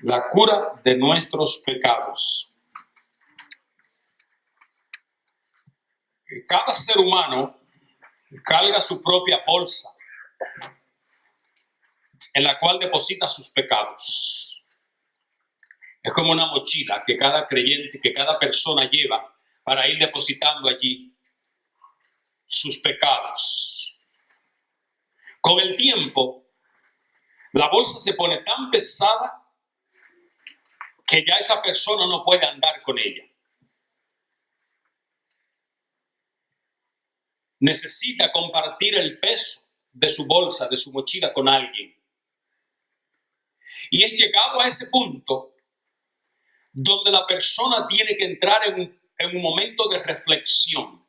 La cura de nuestros pecados. Cada ser humano carga su propia bolsa en la cual deposita sus pecados. Es como una mochila que cada creyente, que cada persona lleva para ir depositando allí sus pecados. Con el tiempo, la bolsa se pone tan pesada que ya esa persona no puede andar con ella. Necesita compartir el peso de su bolsa, de su mochila con alguien. Y es llegado a ese punto donde la persona tiene que entrar en un momento de reflexión,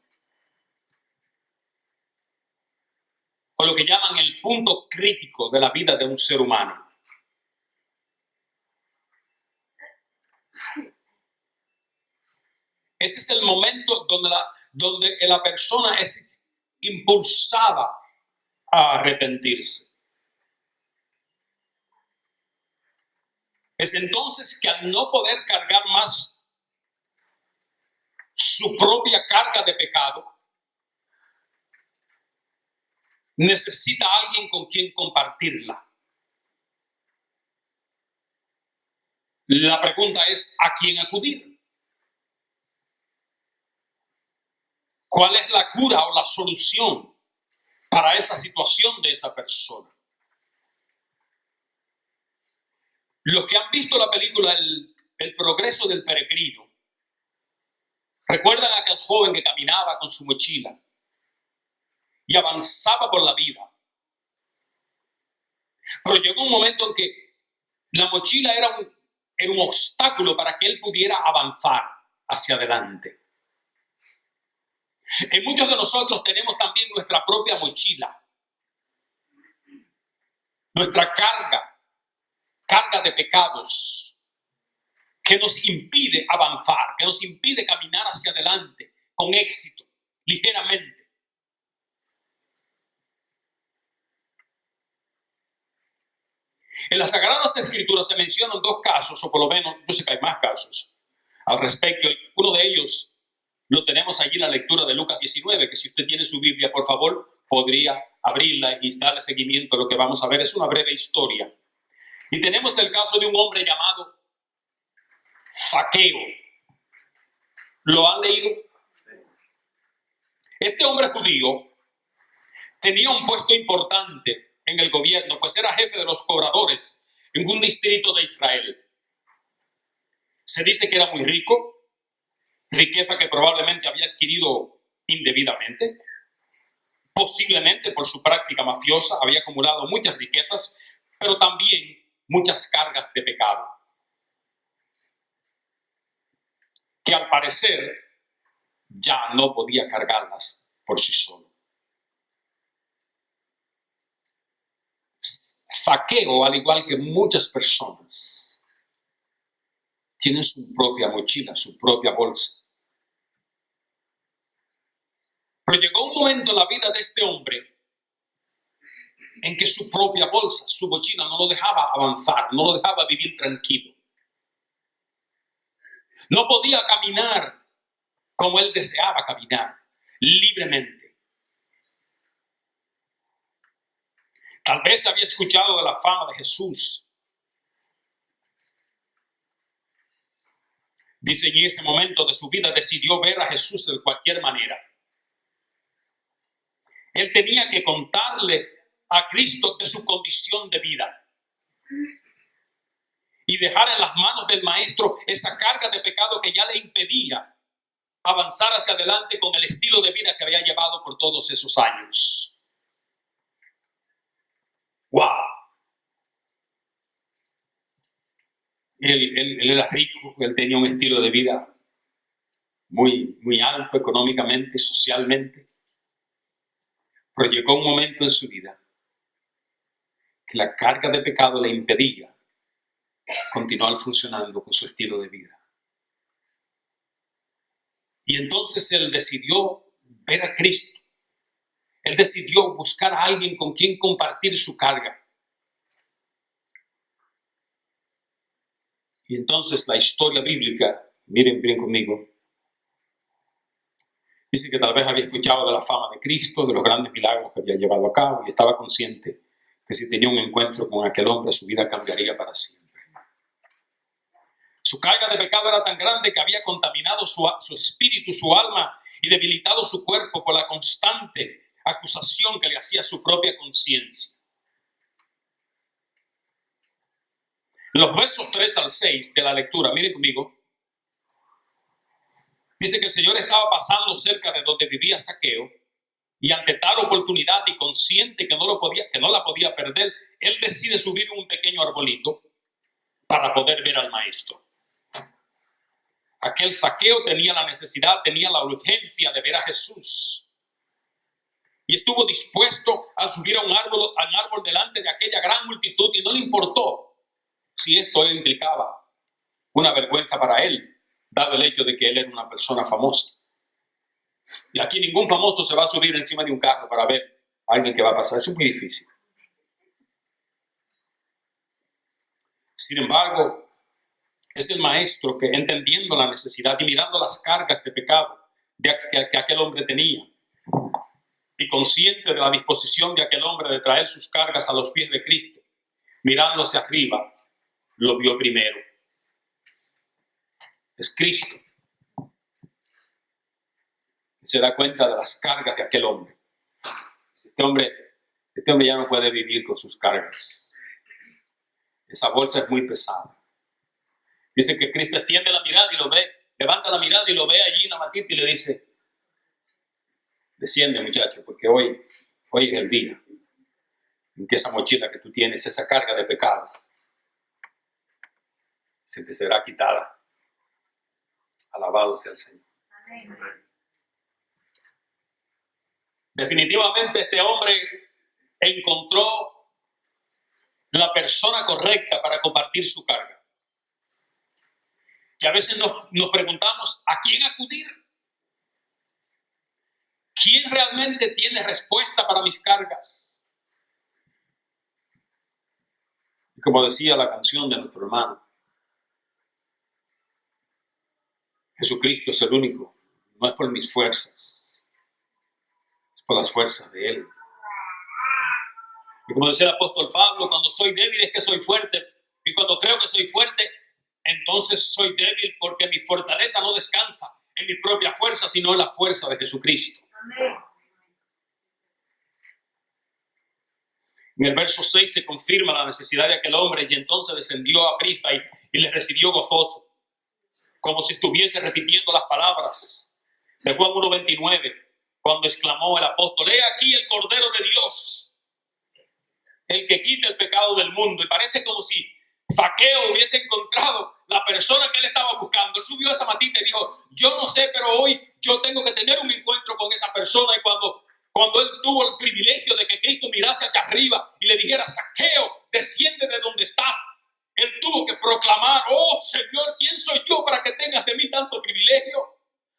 o lo que llaman el punto crítico de la vida de un ser humano. Ese es el momento donde la persona es impulsada a arrepentirse. Es entonces que al no poder cargar más su propia carga de pecado, necesita a alguien con quien compartirla. La pregunta es, ¿a quién acudir? ¿Cuál es la cura o la solución para esa situación de esa persona? Los que han visto la película El progreso del peregrino, recuerdan a aquel joven que caminaba con su mochila y avanzaba por la vida. Pero llegó un momento en que la mochila era un obstáculo para que él pudiera avanzar hacia adelante. En muchos de nosotros tenemos también nuestra propia mochila, nuestra carga de pecados que nos impide avanzar, que nos impide caminar hacia adelante con éxito, ligeramente. En las Sagradas Escrituras se mencionan dos casos, o por lo menos yo sé que hay más casos al respecto. Uno de ellos lo tenemos allí en la lectura de Lucas 19, que si usted tiene su Biblia, por favor, podría abrirla y darle seguimiento a lo que vamos a ver. Es una breve historia. Y tenemos el caso de un hombre llamado Zaqueo. ¿Lo han leído? Este hombre judío tenía un puesto importante en el gobierno, pues era jefe de los cobradores en un distrito de Israel. Se dice que era muy rico, riqueza que probablemente había adquirido indebidamente. Posiblemente por su práctica mafiosa había acumulado muchas riquezas, pero también muchas cargas de pecado, que al parecer ya no podía cargarlas por sí solo. Zaqueo, al igual que muchas personas, tienen su propia mochila, su propia bolsa. Pero llegó un momento en la vida de este hombre en que su propia bolsa, su mochila, no lo dejaba avanzar, no lo dejaba vivir tranquilo. No podía caminar como él deseaba caminar, libremente. Tal vez había escuchado de la fama de Jesús. Dice, en ese momento de su vida decidió ver a Jesús de cualquier manera. Él tenía que contarle a Cristo de su condición de vida y dejar en las manos del Maestro esa carga de pecado que ya le impedía avanzar hacia adelante con el estilo de vida que había llevado por todos esos años. ¡Wow! Él era rico, él tenía un estilo de vida muy, muy alto económicamente, socialmente. Pero llegó un momento en su vida que la carga de pecado le impedía continuar funcionando con su estilo de vida. Y entonces él decidió ver a Cristo. Él decidió buscar a alguien con quien compartir su carga. Y entonces la historia bíblica, miren bien conmigo, dice que tal vez había escuchado de la fama de Cristo, de los grandes milagros que había llevado a cabo, y estaba consciente que si tenía un encuentro con aquel hombre, su vida cambiaría para siempre. Su carga de pecado era tan grande que había contaminado su espíritu, su alma, y debilitado su cuerpo por la constante acusación que le hacía su propia conciencia. Los versos 3 al 6 de la lectura, miren conmigo, dice que el Señor estaba pasando cerca de donde vivía Zaqueo, y ante tal oportunidad y consciente que no la podía perder, él decide subir un pequeño arbolito para poder ver al maestro. Aquel Zaqueo tenía la necesidad, tenía la urgencia de ver a Jesús. Y estuvo dispuesto a subir a un árbol delante de aquella gran multitud, y no le importó si esto implicaba una vergüenza para él, dado el hecho de que él era una persona famosa. Y aquí ningún famoso se va a subir encima de un carro para ver a alguien que va a pasar. Eso es muy difícil. Sin embargo, es el maestro que, entendiendo la necesidad y mirando las cargas de pecado que aquel hombre tenía, y consciente de la disposición de aquel hombre de traer sus cargas a los pies de Cristo, mirando hacia arriba, lo vio primero. Es Cristo. Se da cuenta de las cargas de aquel hombre. Este hombre ya no puede vivir con sus cargas. Esa bolsa es muy pesada. Dice que Cristo extiende la mirada y lo ve, levanta la mirada y lo ve allí en la matita y le dice: desciende, muchacho, porque hoy es el día en que esa mochila que tú tienes, esa carga de pecado, se te será quitada. Alabado sea el Señor. Amén. Definitivamente este hombre encontró la persona correcta para compartir su carga. Que a veces nos preguntamos, ¿a quién acudir? ¿Quién realmente tiene respuesta para mis cargas? Y como decía la canción de nuestro hermano, Jesucristo es el único. No es por mis fuerzas, es por las fuerzas de Él. Y como decía el apóstol Pablo, cuando soy débil es que soy fuerte. Y cuando creo que soy fuerte, entonces soy débil, porque mi fortaleza no descansa en mi propia fuerza, sino en la fuerza de Jesucristo. Amén. En el verso 6 se confirma la necesidad de aquel hombre, y entonces descendió a Prifa y le recibió gozoso, como si estuviese repitiendo las palabras de Juan 1:29, cuando exclamó el apóstol: he aquí el Cordero de Dios, el que quita el pecado del mundo. Y parece como si Zaqueo hubiese encontrado la persona que él estaba buscando. Él subió a esa matita y dijo: yo no sé, pero hoy yo tengo que tener un encuentro con esa persona. Y cuando él tuvo el privilegio de que Cristo mirase hacia arriba y le dijera: Zaqueo, desciende de donde estás, él tuvo que proclamar: oh Señor, ¿quién soy yo para que tengas de mí tanto privilegio?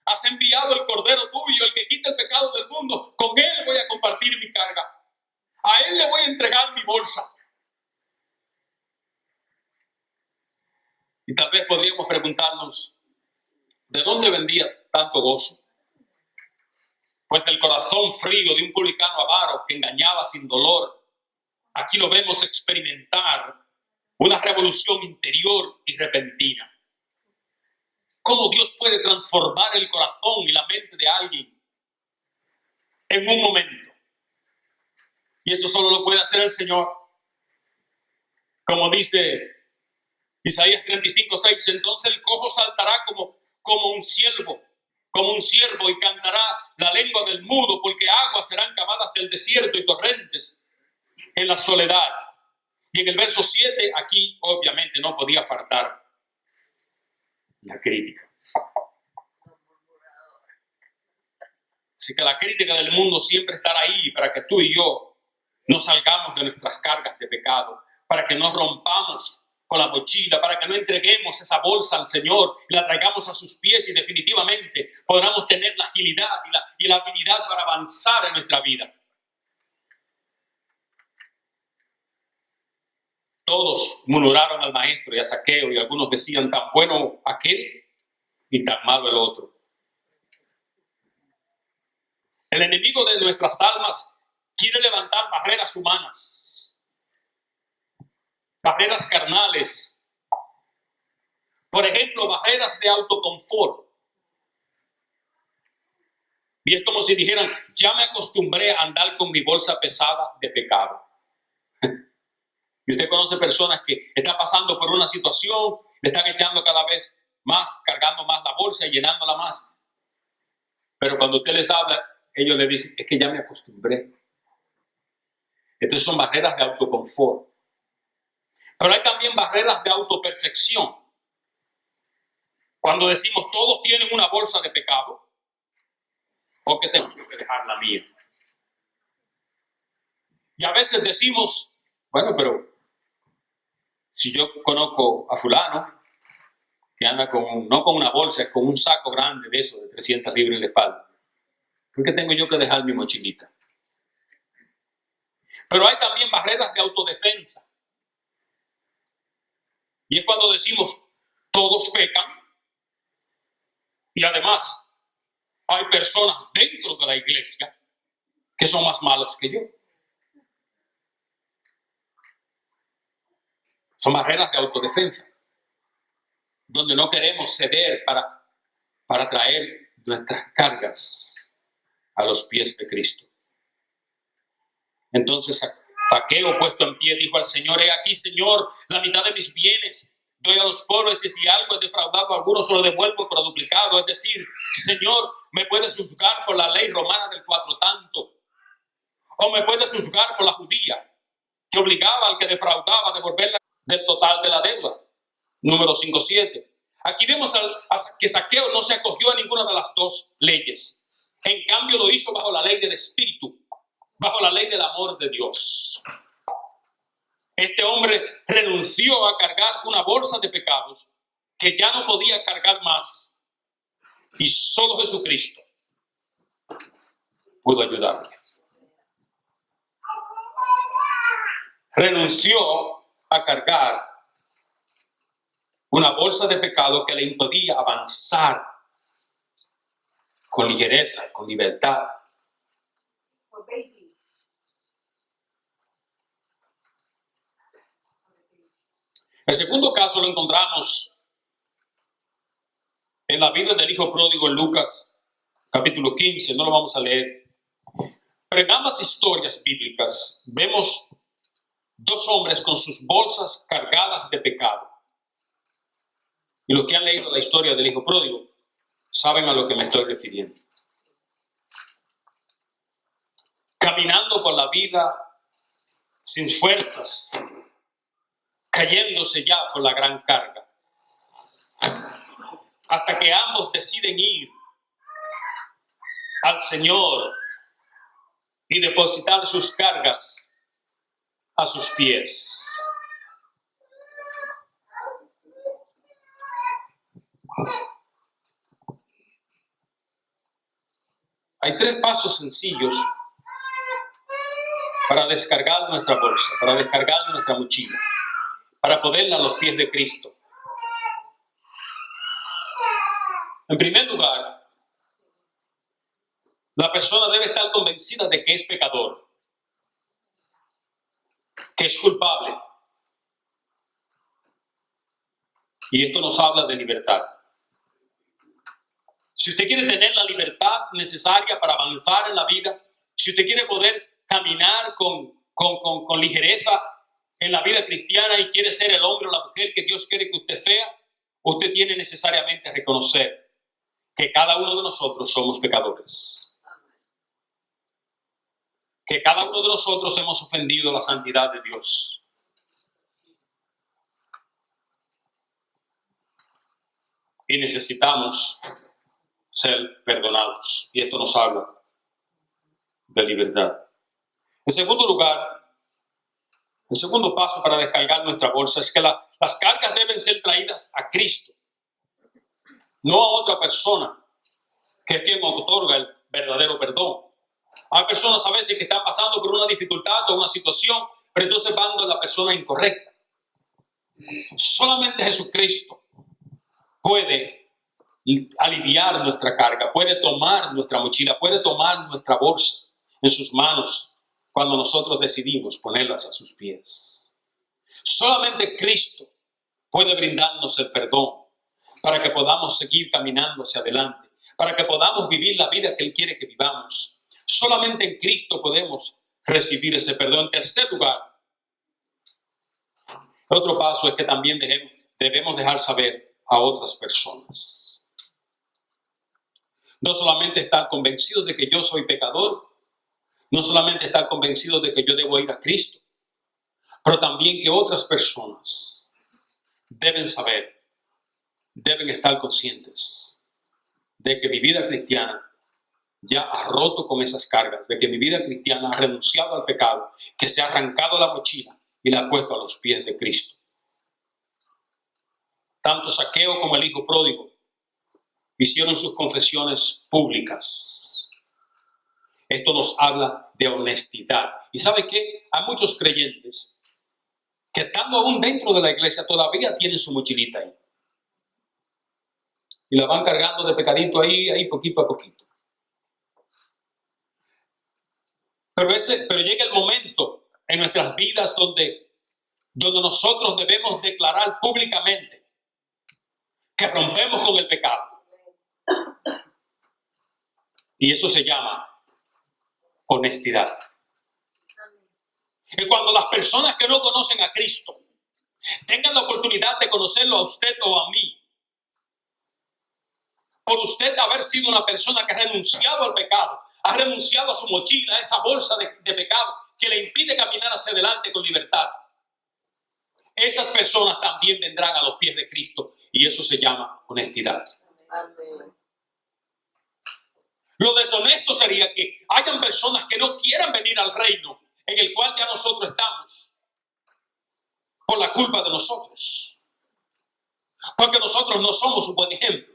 Has enviado el Cordero tuyo, el que quita el pecado del mundo. Con él voy a compartir mi carga. A él le voy a entregar mi bolsa. Y tal vez podríamos preguntarnos, ¿de dónde vendía tanto gozo? Pues del corazón frío de un publicano avaro que engañaba sin dolor. Aquí lo vemos experimentar una revolución interior y repentina. ¿Cómo Dios puede transformar el corazón y la mente de alguien en un momento? Y eso solo lo puede hacer el Señor. Como dice Isaías 35:6, entonces el cojo saltará como un ciervo, y cantará la lengua del mudo, porque aguas serán cavadas del desierto y torrentes en la soledad. Y en el verso 7, aquí obviamente no podía faltar la crítica. Así que la crítica del mundo siempre estará ahí para que tú y yo no salgamos de nuestras cargas de pecado, para que no rompamos con la mochila, para que no entreguemos esa bolsa al Señor y la traigamos a sus pies, y definitivamente podamos tener la agilidad y la habilidad para avanzar en nuestra vida. Todos murmuraron al maestro y a Zaqueo, y algunos decían, tan bueno aquel y tan malo el otro. El enemigo de nuestras almas quiere levantar barreras humanas, barreras carnales, por ejemplo, barreras de autoconfort. Y es como si dijeran, ya me acostumbré a andar con mi bolsa pesada de pecado. Y usted conoce personas que están pasando por una situación, le están echando cada vez más, cargando más la bolsa y llenándola más. Pero cuando usted les habla, ellos le dicen, es que ya me acostumbré. Entonces son barreras de autoconfort. Pero hay también barreras de autopercepción. Cuando decimos, todos tienen una bolsa de pecado, ¿por qué tengo que dejar la mía? Y a veces decimos, bueno, pero si yo conozco a fulano que anda no con una bolsa, es con un saco grande de eso, de 300 libras en la espalda, ¿por qué tengo yo que dejar mi mochilita? Pero hay también barreras de autodefensa. Y es cuando decimos, todos pecan, y además hay personas dentro de la iglesia que son más malos que yo. Son barreras de autodefensa, donde no queremos ceder para traer nuestras cargas a los pies de Cristo. Entonces Zaqueo, puesto en pie, dijo al Señor, he aquí, Señor, la mitad de mis bienes doy a los pobres, y si algo he defraudado a algunos, se lo devuelvo por duplicado. Es decir, Señor, me puedes juzgar por la ley romana del 4 tanto, o me puedes juzgar por la judía, que obligaba al que defraudaba a devolver del total de la deuda. Número 5:7. Aquí vemos que Zaqueo no se acogió a ninguna de las dos leyes. En cambio, lo hizo bajo la ley del Espíritu, bajo la ley del amor de Dios. Este hombre renunció a cargar una bolsa de pecados que ya no podía cargar más, y solo Jesucristo pudo ayudarle. Renunció a cargar una bolsa de pecado que le impedía avanzar con ligereza, con libertad. El segundo caso lo encontramos en la vida del hijo pródigo en Lucas, capítulo 15, no lo vamos a leer. Pero en ambas historias bíblicas vemos dos hombres con sus bolsas cargadas de pecado. Y los que han leído la historia del hijo pródigo saben a lo que me estoy refiriendo. Caminando por la vida sin fuerzas, cayéndose ya por la gran carga, hasta que ambos deciden ir al Señor y depositar sus cargas a sus pies. Hay 3 pasos sencillos para descargar nuestra bolsa, para descargar nuestra mochila, para ponerla a los pies de Cristo. En primer lugar, la persona debe estar convencida de que es pecador, que es culpable. Y esto nos habla de libertad. Si usted quiere tener la libertad necesaria para avanzar en la vida, si usted quiere poder caminar con ligereza en la vida cristiana y quiere ser el hombre o la mujer que Dios quiere que usted sea, usted tiene necesariamente que reconocer que cada uno de nosotros somos pecadores. Que cada uno de nosotros hemos ofendido la santidad de Dios. Y necesitamos ser perdonados. Y esto nos habla de libertad. En segundo lugar, el segundo paso para descargar nuestra bolsa es que las cargas deben ser traídas a Cristo, no a otra persona, que es quien otorga el verdadero perdón. Hay personas a veces que están pasando por una dificultad o una situación, pero entonces van a la persona incorrecta. Solamente Jesucristo puede aliviar nuestra carga, puede tomar nuestra mochila, puede tomar nuestra bolsa en sus manos cuando nosotros decidimos ponerlas a sus pies. Solamente Cristo puede brindarnos el perdón para que podamos seguir caminando hacia adelante, para que podamos vivir la vida que Él quiere que vivamos. Solamente en Cristo podemos recibir ese perdón. En tercer lugar, otro paso es que también debemos dejar saber a otras personas. No solamente estar convencidos de que yo soy pecador, no solamente estar convencidos de que yo debo ir a Cristo, pero también que otras personas deben saber, deben estar conscientes de que mi vida cristiana ya ha roto con esas cargas, de que mi vida cristiana ha renunciado al pecado, que se ha arrancado la mochila y la ha puesto a los pies de Cristo. Tanto Zaqueo como el hijo pródigo hicieron sus confesiones públicas. Esto nos habla de honestidad. ¿Y sabe qué? Hay muchos creyentes que estando aún dentro de la iglesia todavía tienen su mochilita ahí. Y la van cargando de pecadito ahí poquito a poquito. Pero llega el momento en nuestras vidas donde nosotros debemos declarar públicamente que rompemos con el pecado. Y eso se llama honestidad. Y cuando las personas que no conocen a Cristo tengan la oportunidad de conocerlo a usted o a mí, por usted haber sido una persona que ha renunciado al pecado, ha renunciado a su mochila, a esa bolsa de pecado que le impide caminar hacia adelante con libertad, esas personas también vendrán a los pies de Cristo y eso se llama honestidad. Amén. Lo deshonesto sería que hayan personas que no quieran venir al reino en el cual ya nosotros estamos por la culpa de nosotros. Porque nosotros no somos un buen ejemplo.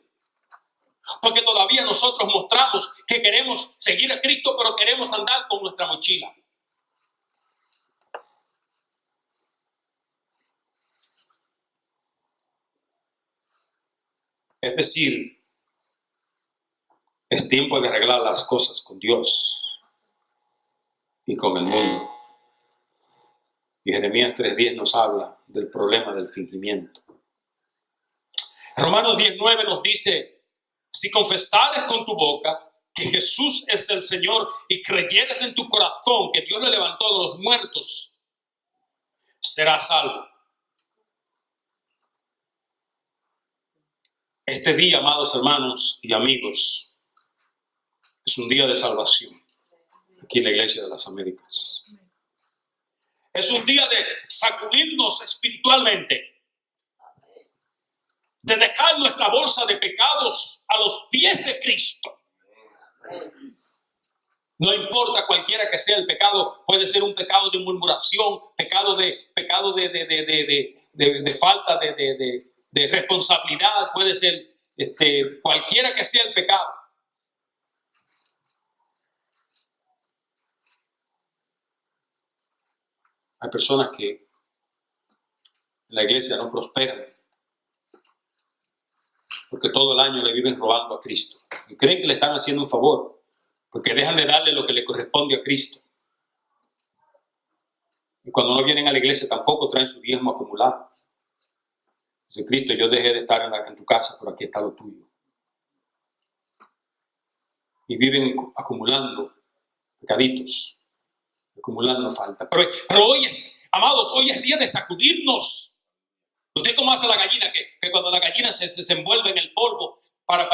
Porque todavía nosotros mostramos que queremos seguir a Cristo, pero queremos andar con nuestra mochila. Es decir, es tiempo de arreglar las cosas con Dios y con el mundo. Y Jeremías 3:10 nos habla del problema del fingimiento. Romanos 10:9 nos dice, si confesares con tu boca que Jesús es el Señor y creyeres en tu corazón que Dios le levantó de los muertos, serás salvo. Este día, amados hermanos y amigos, es un día de salvación aquí en la Iglesia de las Américas. Es un día de sacudirnos espiritualmente, de dejar nuestra bolsa de pecados a los pies de Cristo. No importa cualquiera que sea el pecado, puede ser un pecado de murmuración, pecado de falta de responsabilidad, puede ser cualquiera que sea el pecado. Hay personas que en la iglesia no prosperan porque todo el año le viven robando a Cristo y creen que le están haciendo un favor porque dejan de darle lo que le corresponde a Cristo. Y cuando no vienen a la iglesia tampoco traen su diezmo acumulado. Dice Cristo, yo dejé de estar en tu casa, pero aquí está lo tuyo. Y viven acumulando pecaditos, acumulando falta. Pero hoy, amados, hoy es día de sacudirnos. ¿Usted cómo hace la gallina? Que cuando la gallina se envuelve en el polvo para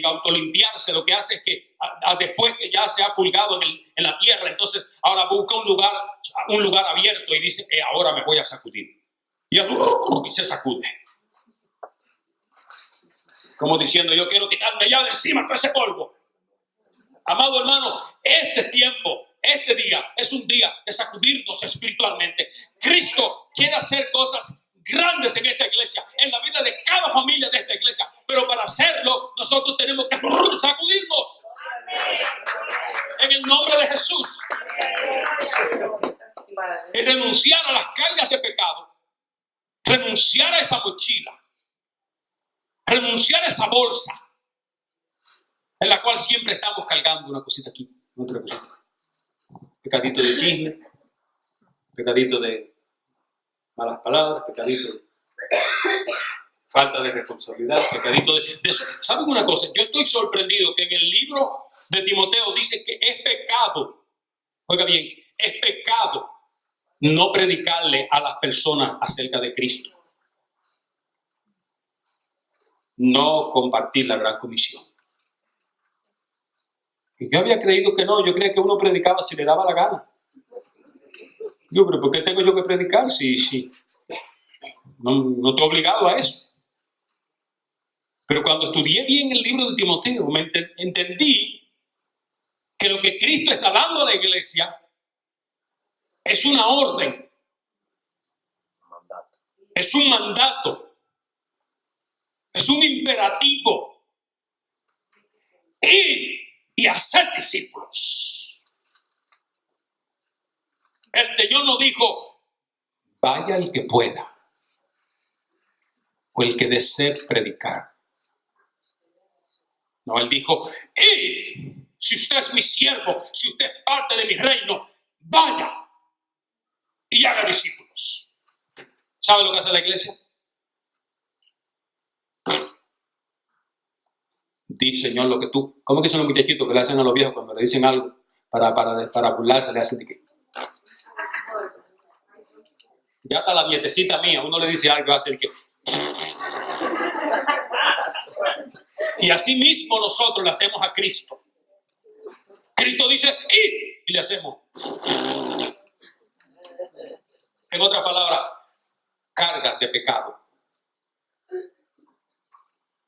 autolimpiarse, lo que hace es que después que ya se ha pulgado en la tierra, entonces ahora busca un lugar abierto y dice, ahora me voy a sacudir. Y se sacude. Como diciendo, yo quiero quitarme ya de encima todo ese polvo. Amado hermano, este tiempo, este día es un día de sacudirnos espiritualmente. Cristo quiere hacer cosas grandes en esta iglesia, en la vida de cada familia de esta iglesia, pero para hacerlo nosotros tenemos que sacudirnos en el nombre de Jesús y renunciar a las cargas de pecado renunciar a esa mochila, renunciar a esa bolsa en la cual siempre estamos cargando una cosita aquí, otra cosita. Pecadito de chisme, pecadito de malas palabras, pecadito de falta de responsabilidad, pecadito de eso. ¿Saben una cosa? Yo estoy sorprendido que en el libro de Timoteo dice que es pecado, oiga bien, es pecado no predicarle a las personas acerca de Cristo. No compartir la gran comisión. Y yo había creído que no, yo creía que uno predicaba si le daba la gana. Yo, pero ¿por qué tengo yo que predicar si no estoy obligado a eso? Pero cuando estudié bien el libro de Timoteo, entendí que lo que Cristo está dando a la iglesia es una orden, es un mandato, es un imperativo. Y hacer discípulos. El Señor nos dijo, vaya el que pueda, o el que desee predicar. No, Él dijo, si usted es mi siervo, si usted es parte de mi reino, vaya y haga discípulos. ¿Sabe lo que hace la iglesia? Di, Señor, lo que tú. ¿Cómo que son los muchachitos que le hacen a los viejos cuando le dicen algo para burlarse? Le hacen de qué. Ya hasta la nietecita mía, uno le dice algo, hace el que. Y así mismo nosotros le hacemos a Cristo. Cristo dice, y le hacemos. En otra palabra, cargas de pecado.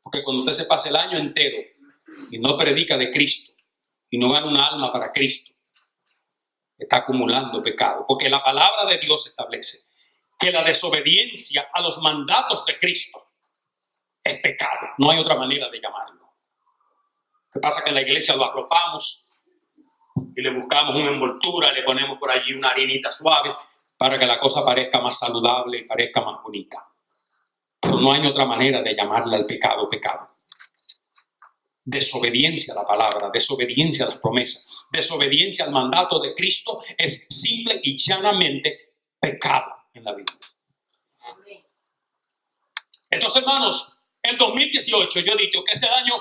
Porque cuando usted se pasa el año entero y no predica de Cristo y no gana una alma para Cristo, está acumulando pecado. Porque la palabra de Dios establece que la desobediencia a los mandatos de Cristo es pecado. No hay otra manera de llamarlo. Lo que pasa es que en la iglesia lo arropamos y le buscamos una envoltura, le ponemos por allí una harinita suave para que la cosa parezca más saludable y parezca más bonita. Pero no hay otra manera de llamarle al pecado pecado. Desobediencia a la palabra, desobediencia a las promesas, desobediencia al mandato de Cristo es simple y llanamente pecado en la Biblia. Entonces, hermanos, el 2018 yo he dicho que es el año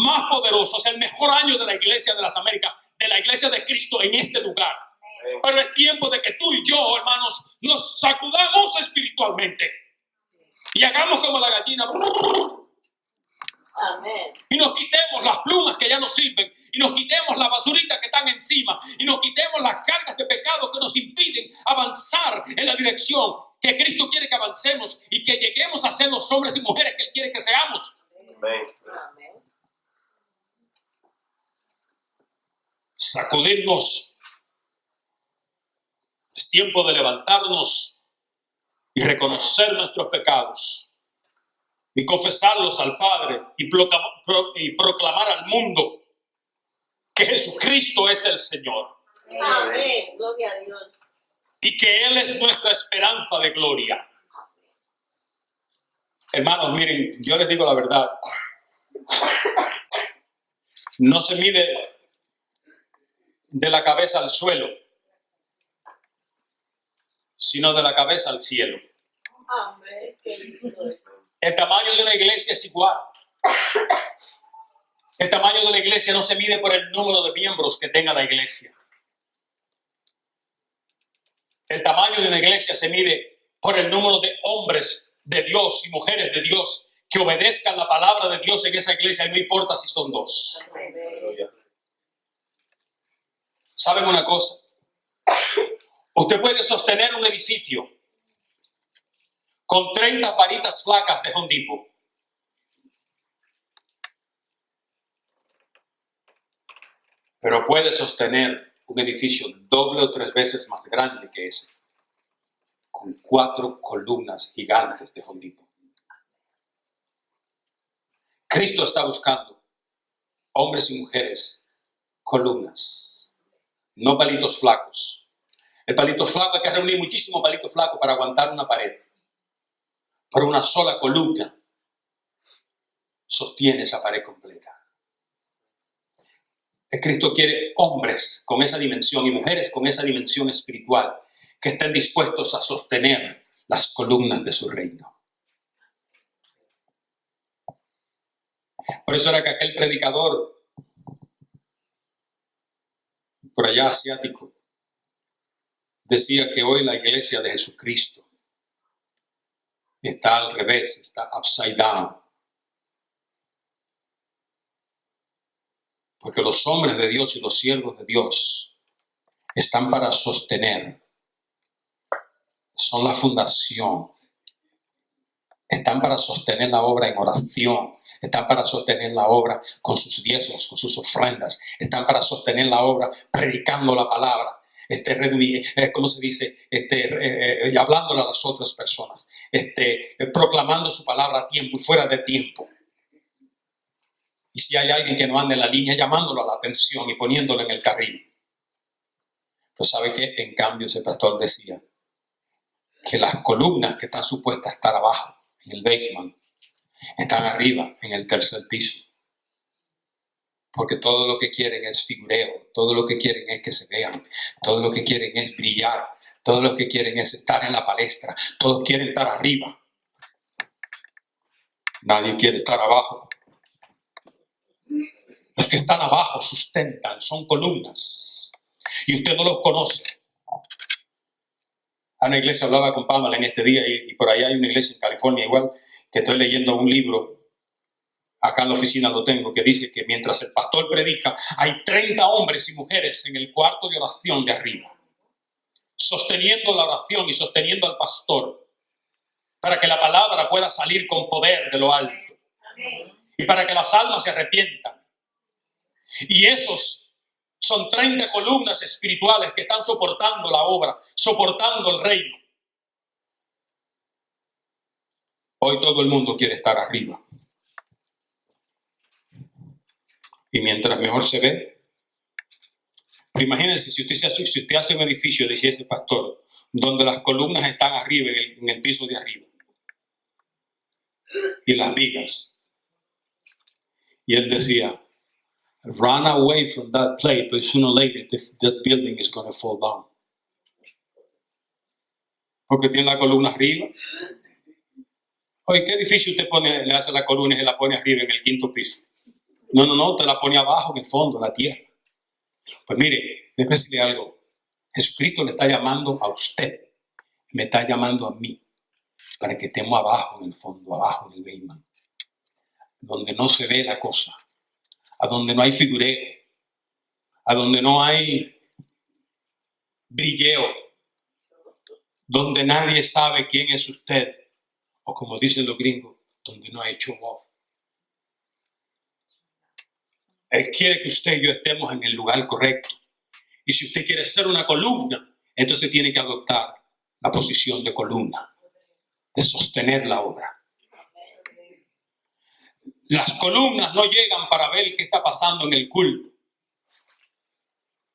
más poderoso, es el mejor año de la Iglesia de las Américas, de la Iglesia de Cristo en este lugar. Pero es tiempo de que tú y yo, hermanos, nos sacudamos espiritualmente y hagamos como la gallina. Amén. Y nos quitemos las plumas que ya nos sirven, y nos quitemos la basurita que están encima, y nos quitemos las cargas de pecado que nos impiden avanzar en la dirección que Cristo quiere que avancemos y que lleguemos a ser los hombres y mujeres que Él quiere que seamos. Amén. Sacudirnos. Es tiempo de levantarnos y reconocer nuestros pecados y confesarlos al Padre y proclamar al mundo que Jesucristo es el Señor. Amén. Gloria a Dios. Y que Él es nuestra esperanza de gloria. Hermanos, miren, yo les digo la verdad. No se mide de la cabeza al suelo, sino de la cabeza al cielo. Amén. El tamaño de una iglesia es igual. El tamaño de la iglesia no se mide por el número de miembros que tenga la iglesia. El tamaño de una iglesia se mide por el número de hombres de Dios y mujeres de Dios que obedezcan la palabra de Dios en esa iglesia, y no importa si son dos. ¿Saben una cosa? Usted puede sostener un edificio con 30 varitas flacas de Home Depot. Pero puede sostener un edificio doble o 3 veces más grande que ese, con 4 columnas gigantes de Home Depot. Cristo está buscando hombres y mujeres, columnas, no palitos flacos. El palito flaco, hay que reunir muchísimos palitos flacos para aguantar una pared. Pero una sola columna sostiene esa pared completa. Cristo quiere hombres con esa dimensión y mujeres con esa dimensión espiritual que estén dispuestos a sostener las columnas de su reino. Por eso era que aquel predicador por allá asiático decía que hoy la iglesia de Jesucristo está al revés, está upside down. Porque los hombres de Dios y los siervos de Dios están para sostener, son la fundación, están para sostener la obra en oración, están para sostener la obra con sus diezmos, con sus ofrendas, están para sostener la obra predicando la palabra, ¿cómo se dice? Hablándole a las otras personas, proclamando su palabra a tiempo y fuera de tiempo. Y si hay alguien que no anda en la línea, llamándolo a la atención y poniéndolo en el carril. Pero ¿sabe qué? En cambio, ese pastor decía que las columnas que están supuestas a estar abajo, en el basement, están arriba, en el tercer piso. Porque todo lo que quieren es figureo, todo lo que quieren es que se vean, todo lo que quieren es brillar, todo lo que quieren es estar en la palestra, todos quieren estar arriba. Nadie quiere estar abajo. Los que están abajo sustentan, son columnas. Y usted no los conoce. Hay una iglesia, hablaba con Pamela en este día, y por allá hay una iglesia en California igual, que estoy leyendo un libro, acá en la oficina lo tengo, que dice que mientras el pastor predica, hay 30 hombres y mujeres en el cuarto de oración de arriba, sosteniendo la oración y sosteniendo al pastor, para que la palabra pueda salir con poder de lo alto. Y para que las almas se arrepientan. Y esos son 30 columnas espirituales que están soportando la obra, soportando el reino. Hoy todo el mundo quiere estar arriba. Y mientras mejor se ve, pues imagínense si usted hace un edificio, decía ese pastor, donde las columnas están arriba, en el piso de arriba, y las vigas. Y él decía, run away from that place, but sooner or later that building is going to fall down. Porque tiene la columna arriba. Oye, ¿qué edificio usted le hace la columna y se la pone arriba en el quinto piso? No, te la pone abajo en el fondo, en la tierra. Pues mire, déjeme decirle algo. Jesucristo le está llamando a usted, me está llamando a mí, para que estemos abajo en el fondo, abajo en el basement, donde no se ve la cosa, a donde no hay figureo, a donde no hay brilleo, donde nadie sabe quién es usted, o como dicen los gringos, donde no hay show off. Él quiere que usted y yo estemos en el lugar correcto. Y si usted quiere ser una columna, entonces tiene que adoptar la posición de columna, de sostener la obra. Las columnas no llegan para ver qué está pasando en el culto.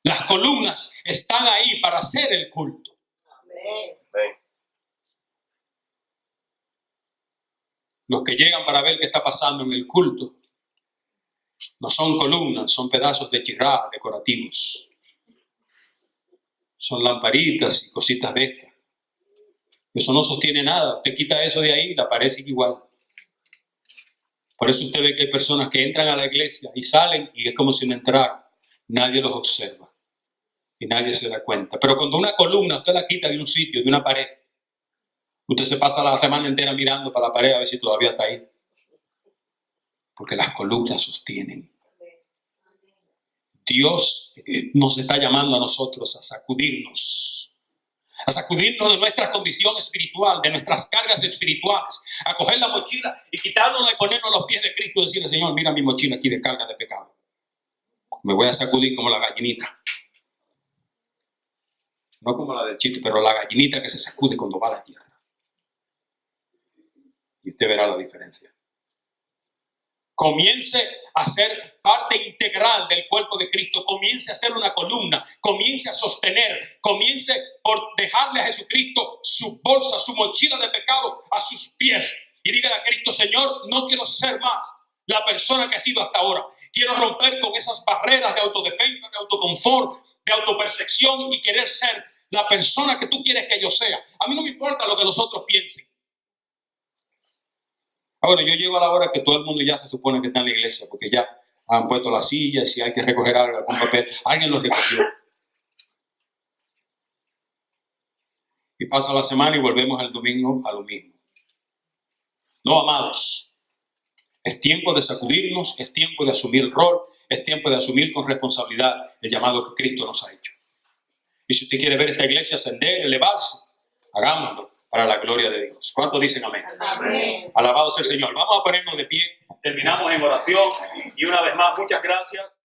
Las columnas están ahí para hacer el culto. Los que llegan para ver qué está pasando en el culto no son columnas, son pedazos de chirrá decorativos. Son lamparitas y cositas de estas. Eso no sostiene nada. Usted quita eso de ahí y la pared sigue igual. Por eso usted ve que hay personas que entran a la iglesia y salen y es como si no entraran. Nadie los observa y nadie se da cuenta. Pero cuando una columna usted la quita de un sitio, de una pared, usted se pasa la semana entera mirando para la pared a ver si todavía está ahí. Porque las columnas sostienen. Dios nos está llamando a nosotros a sacudirnos de nuestra condición espiritual, de nuestras cargas espirituales, a coger la mochila y quitárnosla y ponernos a los pies de Cristo y decirle, Señor, mira mi mochila aquí de carga de pecado. Me voy a sacudir como la gallinita. No como la del chiste, pero la gallinita que se sacude cuando va a la tierra. Y usted verá la diferencia. comience a ser parte integral del cuerpo de Cristo, comience a ser una columna, comience a sostener, comience por dejarle a Jesucristo su bolsa, su mochila de pecado a sus pies y dígale a Cristo: Señor, no quiero ser más la persona que he sido hasta ahora. Quiero romper con esas barreras de autodefensa, de autoconfort, de autopercepción y querer ser la persona que tú quieres que yo sea. A mí no me importa lo que los otros piensen. Ahora, yo llego a la hora que todo el mundo ya se supone que está en la iglesia, porque ya han puesto las sillas y si hay que recoger algún papel, alguien lo recogió. Y pasa la semana y volvemos el domingo a lo mismo. No, amados, es tiempo de sacudirnos, es tiempo de asumir el rol, es tiempo de asumir con responsabilidad el llamado que Cristo nos ha hecho. Y si usted quiere ver esta iglesia ascender, elevarse, hagámoslo para la gloria de Dios. ¿Cuántos dicen amén? Amén. Alabado sea el Señor. Vamos a ponernos de pie. Terminamos en oración y una vez más, muchas gracias.